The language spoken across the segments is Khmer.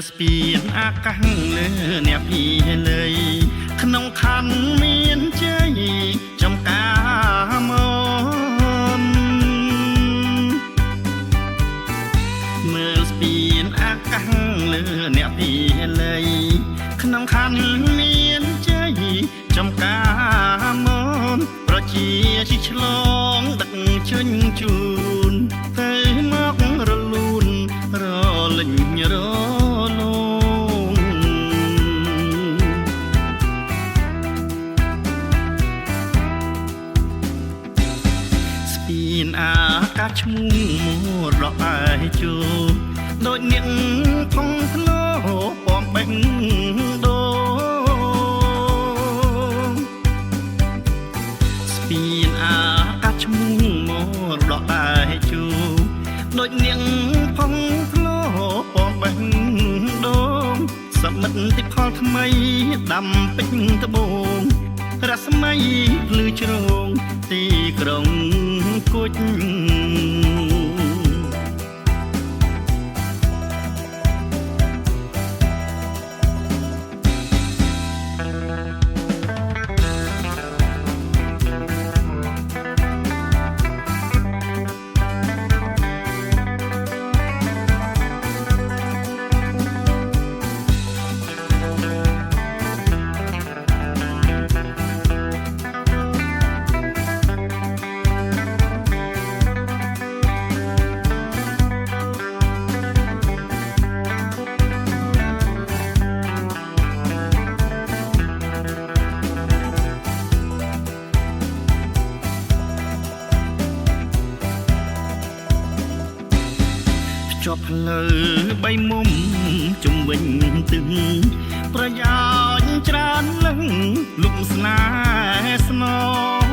ស្ពានអាកាសលើអ្នកពីលើយក្នុងខណ្ឌមានជ័យចំការមកមើលស្ពានអាកាសលើអ្នកពីលើយក្នុងខណ្ឌមានជ័យចំការមកប្រជាជាឆ្លងដឹកជញ្ជូនទៅមករលូនរលិញរលងស្ពានអាកាសឈ្មោះរកឯជូដូចនាងផុងធ្លោពំបេងដូស្ពានអាកាសឈ្មោះមរកឯជូដូចនាងផុងធ្លោពំបេងដូសមិទ្ធទីផលថ្មីដាំពេញត្បូងរស្មីភ្លឺជ្រងទីក្រុងគុជជាប់ផ្លូវបីមុំជុំវិញទឹងប្រយោជន៍ច្រើនលឹងលុបស្នេហ៍ស្នង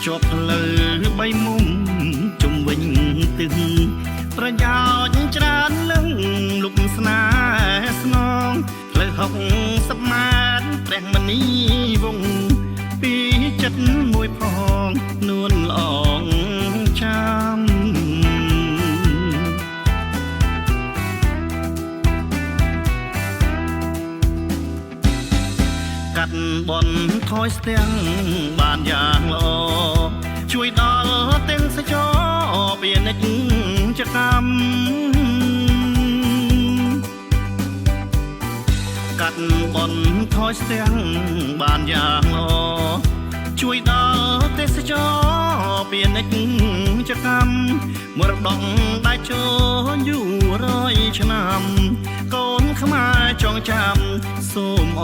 ជាប់ផ្លូវបីមុំជុំវិញទឹងប្រយោជន៍ច្រើនលឹងលុបស្នេហ៍ស្នងផ្លូវ60ម៉ែត្រព្រះមនីវងពីចិត្តមួយផងនួនល្អងចាំកាត់បនថយស្ទាំងបានយ៉ាងល្អជួយដល់ទាំងសចរពាណិជ្ជកម្មកាត់បនថយស្ទាំងបានយ៉ាងល្អជួយដល់ទេសចរពាណិជ្ជកម្មមរតកដែលចូលយូររយឆ្នាំកូនខ្មែរចងចាំសូមអ